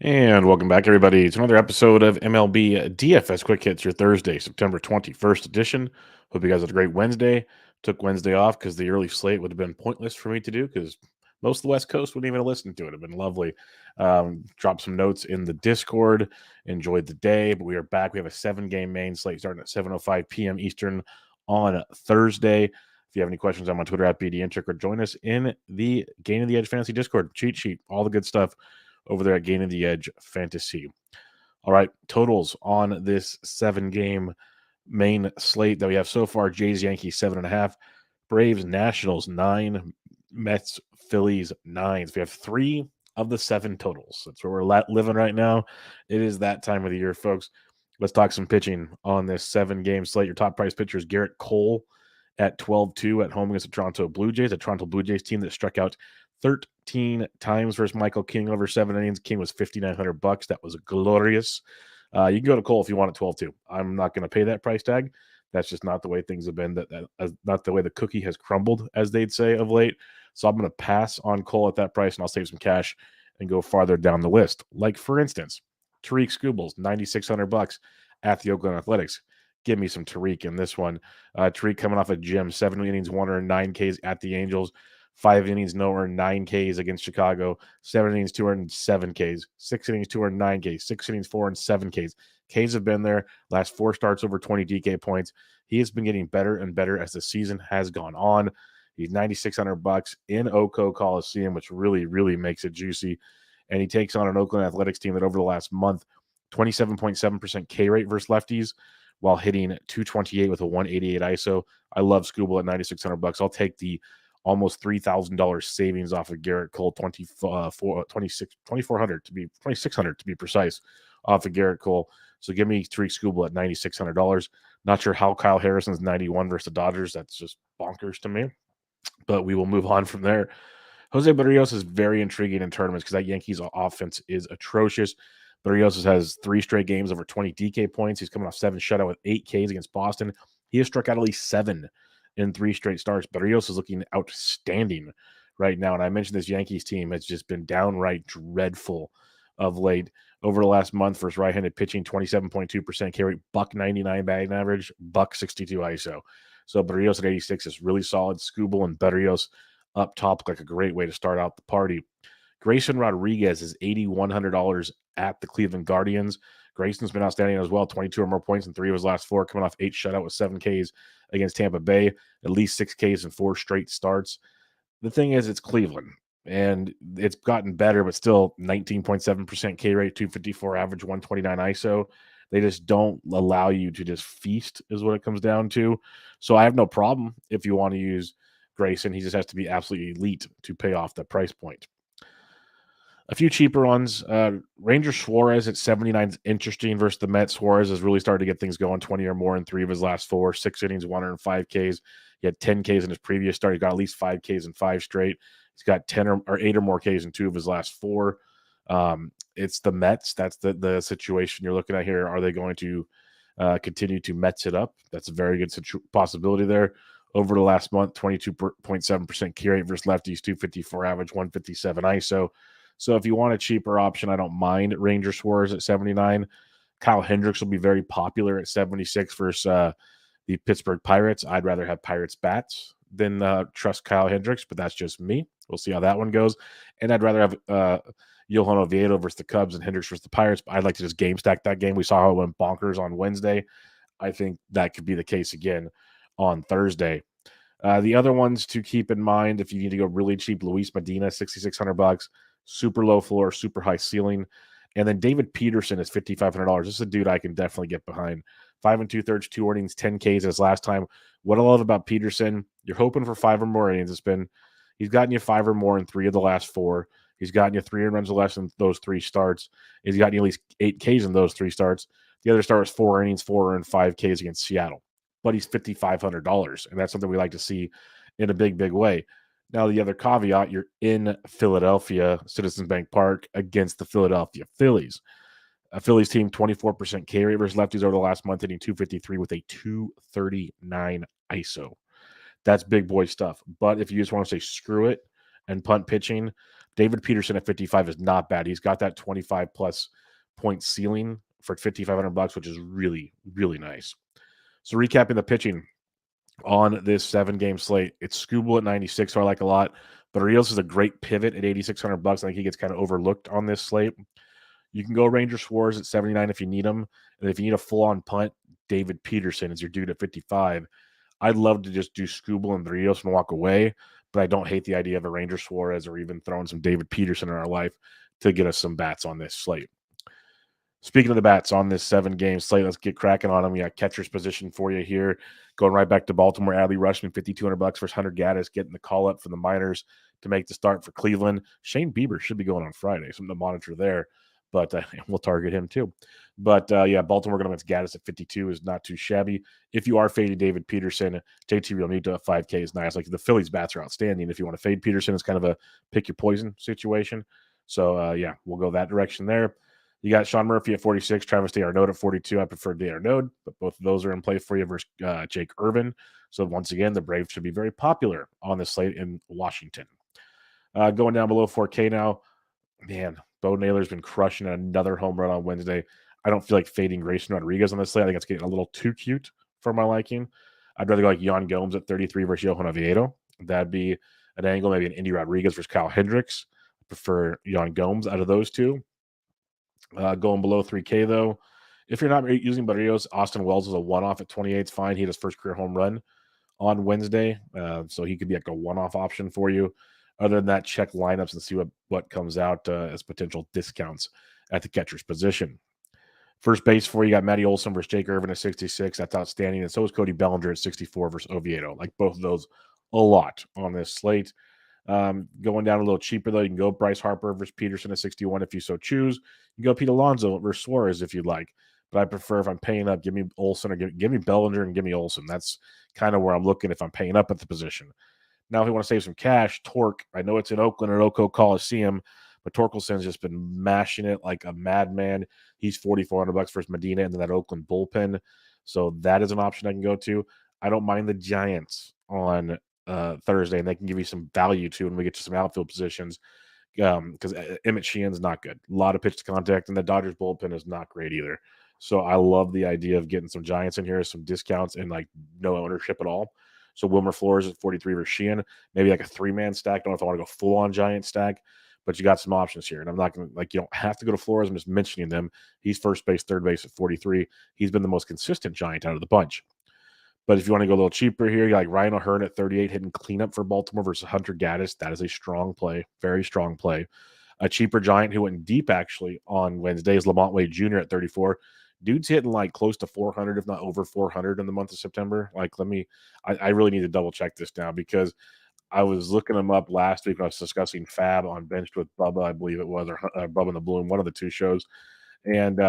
And welcome back, everybody, to another episode of MLB DFS Quick Hits, your Thursday, September 21st edition. Hope you guys had a great Wednesday. Took Wednesday off because the early slate would have been pointless for me to do because most of the West Coast wouldn't even listen to it. It would have been lovely. Dropped some notes in the Discord. Enjoyed the day, but we are back. We have a 7-game main slate starting at 7:05 p.m. Eastern on Thursday. If you have any questions, I'm on Twitter at BDintric, or join us in the Gain of the Edge Fantasy Discord, cheat sheet, all the good stuff over there at Gain of the Edge Fantasy. All right, totals on this 7-game main slate that we have so far: Jays, Yankees 7.5, Braves, Nationals 9, Mets, Phillies 9. So we have 3 of the 7 totals. That's where we're living right now. It is that time of the year, folks. Let's talk some pitching on this 7-game slate. Your top price pitcher is Garrett Cole at 12-2 at home against the Toronto Blue Jays, a Toronto Blue Jays team that struck out 13 times versus Michael King over 7 innings. King was $5,900. That was glorious. You can go to Cole if you want at 12-2. I'm not going to pay that price tag. That's just not the way things have been. Not the way the cookie has crumbled, as they'd say, of late. So I'm going to pass on Cole at that price, and I'll save some cash and go farther down the list. Like, for instance, Tariq Skubals, $9,600 at the Oakland Athletics. Give me some Tariq in this one. Tariq coming off a gym, 7 innings, 109 Ks at the Angels, 5 innings, no earned, 9 Ks against Chicago, 7 innings, 207 Ks, 6 innings, 209 Ks, 6 innings, 407 Ks. Ks have been there. Last 4 starts over 20 DK points. He has been getting better and better as the season has gone on. He's $9,600 in Oco Coliseum, which really, really makes it juicy. And he takes on an Oakland Athletics team that over the last month, 27.7% K rate versus lefties, while hitting 228 with a 188 ISO. I love Scooble at $9,600. I'll take the almost $3,000 savings off of Garrett Cole, 2,400 to be $2,600 to be precise, off of Garrett Cole. So give me Tariq Scooble at $9,600. Not sure how Kyle Harrison's 91 versus the Dodgers. That's just bonkers to me. But we will move on from there. Jose Barrios is very intriguing in tournaments because that Yankees offense is atrocious. Barrios has 3 straight games over 20 DK points. He's coming off 7 shutout with 8 Ks against Boston. He has struck out at least 7 in 3 straight starts. Barrios is looking outstanding right now. And I mentioned this Yankees team has just been downright dreadful of late. Over the last month, versus right-handed pitching, 27.2% K rate, $199 batting average, $162 ISO. So Barrios at 86 is really solid. Scooble and Barrios up top like a great way to start out the party. Grayson Rodriguez is $8,100 at the Cleveland Guardians. Grayson's been outstanding as well, 22 or more points in 3 of his last 4, coming off 8 shutout with 7 Ks against Tampa Bay, at least 6 Ks in 4 straight starts. The thing is, it's Cleveland, and it's gotten better, but still 19.7% K rate, 254 average, 129 ISO. They just don't allow you to just feast, is what it comes down to. So I have no problem if you want to use Grayson. He just has to be absolutely elite to pay off the price point. A few cheaper ones. Ranger Suarez at 79 is interesting versus the Mets. Suarez has really started to get things going, 20 or more in 3 of his last 4, 6 innings, 105 Ks. He had 10 Ks in his previous start. He got at least 5 Ks in 5 straight. He's got 10 or 8 or more Ks in 2 of his last 4. It's the Mets. That's the situation you're looking at here. Are they going to continue to Mets it up? That's a very good possibility there. Over the last month, 22.7% K rate versus lefties, 254 average, 157 ISO. So if you want a cheaper option, I don't mind Ranger Suarez at 79. Kyle Hendricks will be very popular at 76 versus the Pittsburgh Pirates. I'd rather have Pirates bats than trust Kyle Hendricks, but that's just me. We'll see how that one goes. And I'd rather have Johan Oviedo versus the Cubs and Hendricks versus the Pirates, but I'd like to just game stack that game. We saw how it went bonkers on Wednesday. I think that could be the case again on Thursday. The other ones to keep in mind, if you need to go really cheap, Luis Medina, $6,600. Super low floor, super high ceiling. And then David Peterson is $5,500. This is a dude I can definitely get behind. 5 2/3, 2 innings, 10 Ks as last time. What I love about Peterson, you're hoping for 5 or more innings. He's gotten you 5 or more in 3 of the last 4. He's gotten you 3 runs or less in those 3 starts. He's gotten you at least 8 Ks in those 3 starts. The other start was 4 innings, 4 and 5 Ks against Seattle. But he's $5,500, and that's something we like to see in a big, big way. Now, the other caveat, you're in Philadelphia, Citizens Bank Park, against the Philadelphia Phillies. A Phillies team, 24% K rate versus lefties over the last month, hitting 253 with a 239 ISO. That's big boy stuff. But if you just want to say screw it and punt pitching, David Peterson at 55 is not bad. He's got that 25 plus point ceiling for $5,500, which is really, really nice. So recapping the pitching on this 7-game slate, it's Skubal at 96, who I like a lot. But Rios is a great pivot at $8,600. I think he gets kind of overlooked on this slate. You can go Ranger Suarez at 79 if you need him. And if you need a full-on punt, David Peterson is your dude at 55. I'd love to just do Skubal and Rios and walk away, but I don't hate the idea of a Ranger Suarez or even throwing some David Peterson in our life to get us some bats on this slate. Speaking of the bats on this 7-game slate, let's get cracking on them. We got catcher's position for you here. Going right back to Baltimore, Adley Rutschman, $5,200 versus Hunter Gaddis, getting the call up from the minors to make the start for Cleveland. Shane Bieber should be going on Friday, something to monitor there, but we'll target him too. But yeah, Baltimore going against Gaddis at 52 is not too shabby. If you are fading David Peterson, JT Realmuto at 5K is nice. Like the Phillies bats are outstanding. If you want to fade Peterson, it's kind of a pick your poison situation. So yeah, we'll go that direction there. You got Sean Murphy at 46, Travis d'Arnaud at 42. I prefer d'Arnaud, but both of those are in play for you versus Jake Irvin. So once again, the Braves should be very popular on the slate in Washington. Going down below 4K now, man, Bo Naylor's been crushing another home run on Wednesday. I don't feel like fading Grayson Rodriguez on this slate. I think it's getting a little too cute for my liking. I'd rather go like Yan Gomes at 33 versus Johan Oviedo. That'd be an angle, maybe an Indy Rodriguez versus Kyle Hendricks. I prefer Yan Gomes out of those two. Going below 3K, though, if you're not using Barrios, Austin Wells is a one-off at 28. It's fine. He had his first career home run on Wednesday, so he could be like a one-off option for you. Other than that, check lineups and see what comes out as potential discounts at the catcher's position. First base for you got Matty Olson versus Jake Irvin at 66. That's outstanding. And so is Cody Bellinger at 64 versus Oviedo. Like both of those a lot on this slate. Going down a little cheaper, though, you can go Bryce Harper versus Peterson at 61 if you so choose. You can go Pete Alonso versus Suarez if you'd like. But I prefer, if I'm paying up, give me Olson or give me Bellinger and give me Olson. That's kind of where I'm looking if I'm paying up at the position. Now, if you want to save some cash, Torque, I know it's in Oakland at Oco Coliseum, but Torkelson's just been mashing it like a madman. He's $4,400 versus Medina and then that Oakland bullpen. So that is an option I can go to. I don't mind the Giants on Thursday, and they can give you some value too when we get to some outfield positions because Emmett Sheehan's not good. A lot of pitch to contact, and the Dodgers bullpen is not great either. So I love the idea of getting some Giants in here, some discounts, and like no ownership at all. So Wilmer Flores at 43 versus Sheehan, maybe like a 3-man stack. Don't know if I want to go full on Giant stack, but you got some options here. And I'm not going to, like, you don't have to go to Flores. I'm just mentioning them. He's first base, third base at 43. He's been the most consistent Giant out of the bunch. But if you want to go a little cheaper here, you like Ryan O'Hearn at 38 hitting cleanup for Baltimore versus Hunter Gaddis. That is a strong play, very strong play. A cheaper Giant who went deep actually on Wednesday is Lamont Wade Jr. at 34. Dude's hitting like close to 400, if not over 400 in the month of September. Like, I really need to double check this now because I was looking him up last week when I was discussing Fab on Benched with Bubba, I believe it was, or Bubba and the Bloom, one of the two shows. And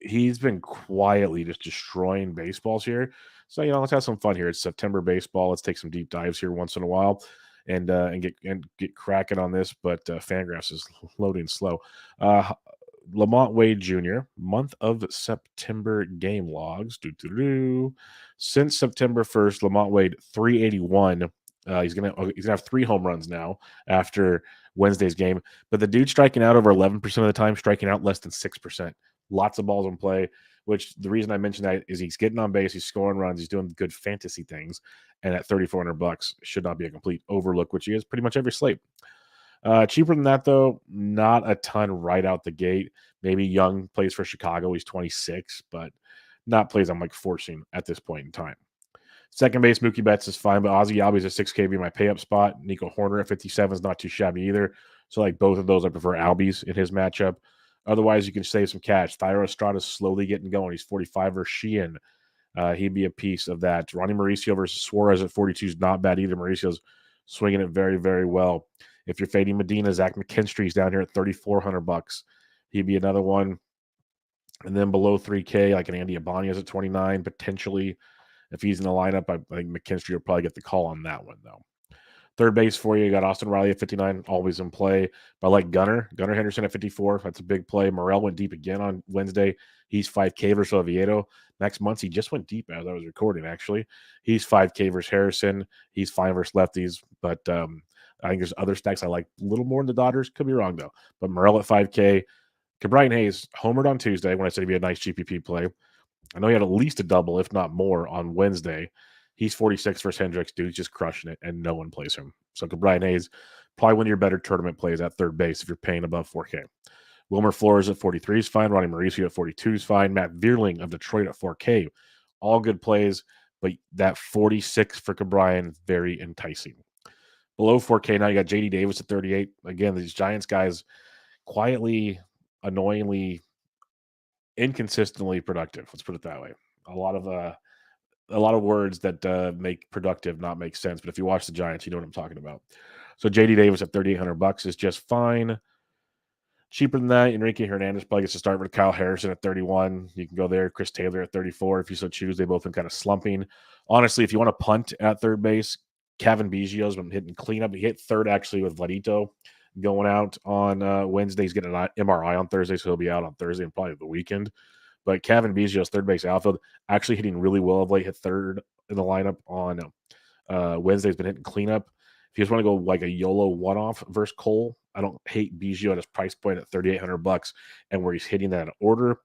he's been quietly just destroying baseballs here. So, let's have some fun here. It's September baseball. Let's take some deep dives here once in a while and get cracking on this. But Fangraphs is loading slow. Lamont Wade Jr., month of September game logs. Since September 1st, Lamont Wade 381. He's gonna have 3 home runs now after Wednesday's game. But the dude's striking out over 11% of the time, striking out less than 6%. Lots of balls in play, which the reason I mentioned that is he's getting on base, he's scoring runs, he's doing good fantasy things, and at $3,400 should not be a complete overlook, which he is pretty much every slate. Cheaper than that, though, not a ton right out the gate. Maybe Young plays for Chicago. He's 26, but not plays I'm like forcing at this point in time. Second base, Mookie Betts is fine, but Ozzie Albies at 6K be my pay-up spot. Nico Horner at 57 is not too shabby either. So like both of those, I prefer Albies in his matchup. Otherwise, you can save some cash. Thairo Estrada's slowly getting going. He's 45 versus Sheehan. He'd be a piece of that. Ronnie Mauricio versus Suarez at 42 is not bad either. Mauricio's swinging it very, very well. If you're fading Medina, Zach McKinstry's down here at $3,400. He'd be another one. And then below 3K, like an Andy Ibanez at 29, potentially. If he's in the lineup, I think McKinstry will probably get the call on that one, though. Third base for you got Austin Riley at 59, always in play. But I like Gunnar Henderson at 54. That's a big play. Morel went deep again on Wednesday. He's 5K versus Oviedo. Max Muncy just went deep as I was recording, actually. He's 5K versus Harrison. He's fine versus lefties. But I think there's other stacks I like a little more than the Dodgers. Could be wrong, though. But Morel at 5K. Brian Hayes homered on Tuesday when I said he'd be a nice GPP play. I know he had at least a double, if not more, on Wednesday. He's 46 versus Hendricks. Dude's just crushing it, and no one plays him. So Brian Hayes, probably one of your better tournament plays at third base if you're paying above 4K. Wilmer Flores at 43 is fine. Ronnie Mauricio at 42 is fine. Matt Vierling of Detroit at 4K. All good plays, but that 46 for Cabrian, very enticing. Below 4K now, you got JD Davis at 38. Again, these Giants guys quietly, annoyingly, inconsistently productive. Let's put it that way. A lot of words that make productive not make sense. But if you watch the Giants, you know what I'm talking about. So JD Davis at $3,800 is just fine. Cheaper than that, Enrique Hernandez probably gets to start with Kyle Harrison at 31. You can go there. Chris Taylor at 34 if you so choose. They both been kind of slumping. Honestly, if you want to punt at third base, Kevin Biggio's been hitting cleanup. He hit third actually with Vladito going out on Wednesday. He's getting an MRI on Thursday, so he'll be out on Thursday and probably the weekend. But Kevin Biggio's third base outfield actually hitting really well of late. Hit third in the lineup on Wednesday. He's been hitting cleanup. If you just want to go like a YOLO one-off versus Cole, I don't hate Biggio at his price point at $3,800 and where he's hitting that in order.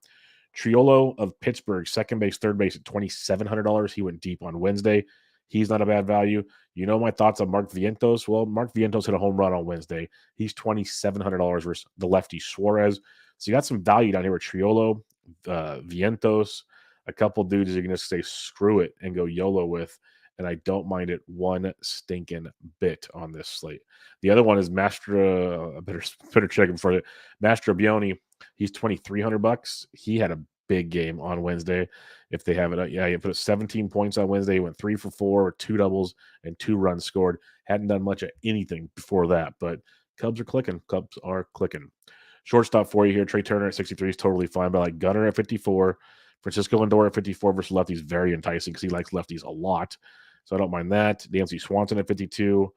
Triolo of Pittsburgh, second base, third base at $2,700. He went deep on Wednesday. He's not a bad value. You know my thoughts on Mark Vientos? Well, Mark Vientos hit a home run on Wednesday. He's $2,700 versus the lefty Suarez. So you got some value down here with Triolo, Vientos, a couple dudes you're going to say screw it and go YOLO with. And I don't mind it one stinking bit on this slate. The other one is Master. I better check him for it. Master Bioni. He's $2,300. He had a big game on Wednesday. If they have it, yeah, he put 17 points on Wednesday. He went 3 for 4 with 2 doubles and 2 runs scored. Hadn't done much of anything before that, but Cubs are clicking. Shortstop for you here. Trey Turner at 63 is totally fine, but like Gunner at 54. Francisco Lindor at 54 versus lefties, very enticing because he likes lefties a lot. So I don't mind that. Dansby Swanson at 52.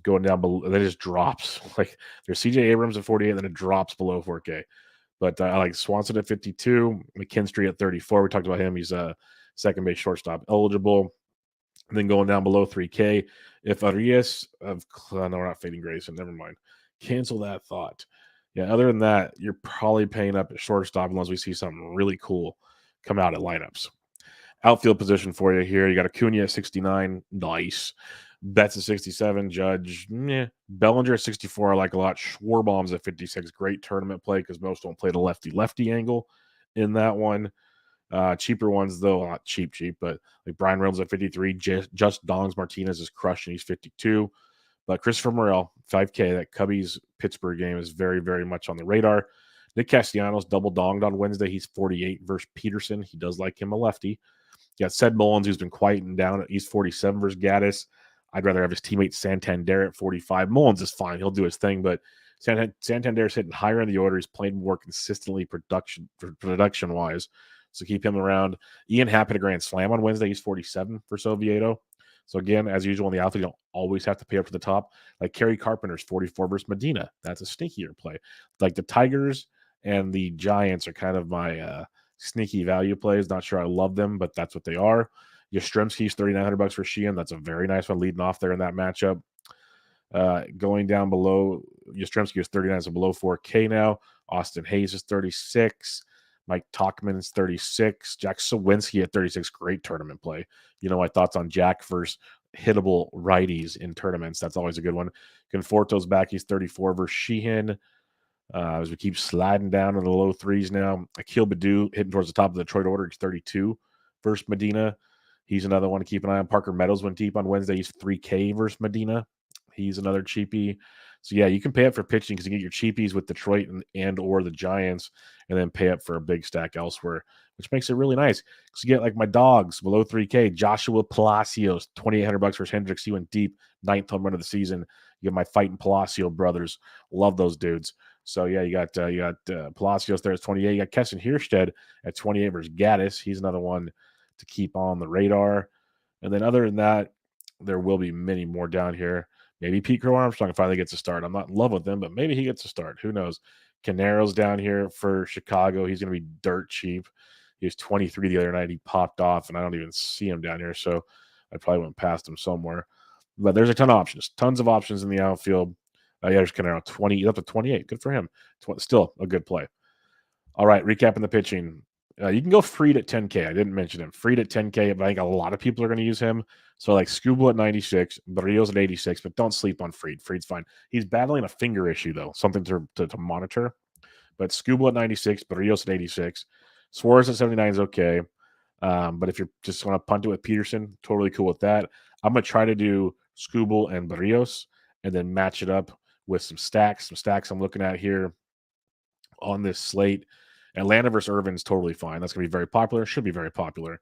Going down below, and then it just drops. Like there's CJ Abrams at 48, and then it drops below 4K. But I like Swanson at 52, McKinstry at 34. We talked about him. He's a second base shortstop eligible. And then going down below 3K, if Arias of no, we're not fading Grayson. Never mind. Cancel that thought. Yeah, other than that, you're probably paying up at shortstop unless we see something really cool come out at lineups. Outfield position for you here. You got Acuna at 69. Nice. Betts at 67. Judge. Bellinger at 64. I like a lot. Schwarbaum's at 56. Great tournament play because most don't play the lefty angle in that one. Cheaper ones, though, not cheap, but like Brian Reynolds at 53. Just Dongs Martinez is crushing. He's 52. But Christopher Morel, 5K, that Cubbies Pittsburgh game is very, very much on the radar. Nick Castellanos double donged on Wednesday. He's 48 versus Peterson. He does like him a lefty. You got Sed Mullins, who's been quieting down. He's 47 versus Gaddis. I'd rather have his teammate Santander at 45. Mullins is fine. He'll do his thing, but Santander's hitting higher in the order. He's playing more consistently production-wise. So keep him around. Ian Happ hit a grand slam on Wednesday. He's 47 for Oviedo. So again, as usual in the outfield, you don't always have to pay up to the top. Like Kerry Carpenter's 44 versus Medina. That's a sneakier play. Like the Tigers and the Giants are kind of my sneaky value plays. Not sure I love them, but that's what they are. Yastrzemski's $3,900 for Sheehan. That's a very nice one leading off there in that matchup. Going down below, Yastrzemski is 39, so below 4K now. Austin Hayes is 36. Mike Tauchman is 36. Jack Sawinski at 36. Great tournament play. You know my thoughts on Jack versus hittable righties in tournaments. That's always a good one. Conforto's back. He's 34 versus Sheehan. As we keep sliding down in the low threes now. Akil Baddoo hitting towards the top of the Detroit order. He's 32 versus Medina. He's another one to keep an eye on. Parker Meadows went deep on Wednesday. He's 3K versus Medina. He's another cheapie. So, yeah, you can pay up for pitching because you get your cheapies with Detroit and or the Giants and then pay up for a big stack elsewhere, which makes it really nice. Because you get, like, my dogs below 3K. Joshua Palacios, $2,800 versus Hendricks. He went deep, 9th home run of the season. You get my Fighting Palacio brothers. Love those dudes. So, yeah, you got Palacios there at 28. You got Keston Hierstead at 28 versus Gaddis. He's another one to keep on the radar. And then other than that, there will be many more down here. Maybe Pete Crow Armstrong finally gets a start. I'm not in love with him, but maybe he gets a start. Who knows? Canero's down here for Chicago. He's going to be dirt cheap. He was 23 the other night. He popped off, and I don't even see him down here, so I probably went past him somewhere. But there's a ton of options, tons of options in the outfield. Yeah, there's Canaro 20 up to 28. Good for him. Still a good play. All right, recapping the pitching. You can go Freed at 10K. I didn't mention him. Freed at 10K, but I think a lot of people are going to use him. So like Scooble at 96, Barrios at 86, but don't sleep on Freed. Freed's fine. He's battling a finger issue though, something to monitor. But Scooble at 96, Barrios at 86, Suarez at 79 is okay. But if you're just going to punt it with Peterson, totally cool with that. I'm going to try to do Scooble and Barrios and then match it up with some stacks. Some stacks I'm looking at here on this slate. Atlanta versus Irvin's totally fine. That's going to be very popular. Should be very popular.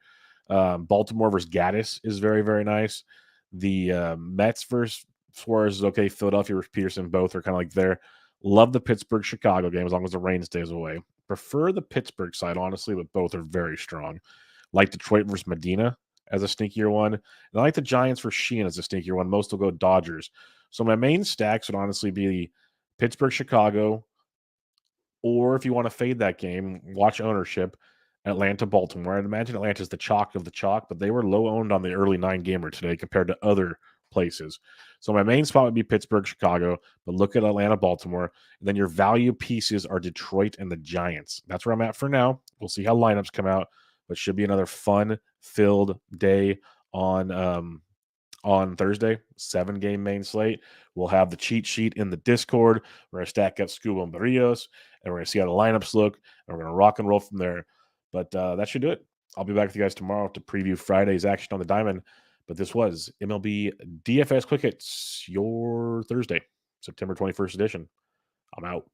Baltimore versus Gaddis is very, very nice. The Mets versus Suarez is okay. Philadelphia versus Peterson, both are kind of like there. Love the Pittsburgh-Chicago game as long as the rain stays away. Prefer the Pittsburgh side, honestly, but both are very strong. Like Detroit versus Medina as a sneakier one. And I like the Giants versus Sheehan as a sneakier one. Most will go Dodgers. So my main stacks would honestly be Pittsburgh-Chicago, or if you want to fade that game, watch ownership, Atlanta, Baltimore. I'd imagine Atlanta's the chalk of the chalk, but they were low owned on the early 9-gamer today compared to other places. So my main spot would be Pittsburgh, Chicago, but look at Atlanta, Baltimore. And then your value pieces are Detroit and the Giants. That's where I'm at for now. We'll see how lineups come out, but should be another fun-filled day on Thursday, 7-game main slate. We'll have the cheat sheet in the Discord. We're going to stack up Scuba and Barrios, and we're going to see how the lineups look, and we're going to rock and roll from there. But that should do it. I'll be back with you guys tomorrow to preview Friday's action on the diamond. But this was MLB DFS Quick Hits, your Thursday, September 21st edition. I'm out.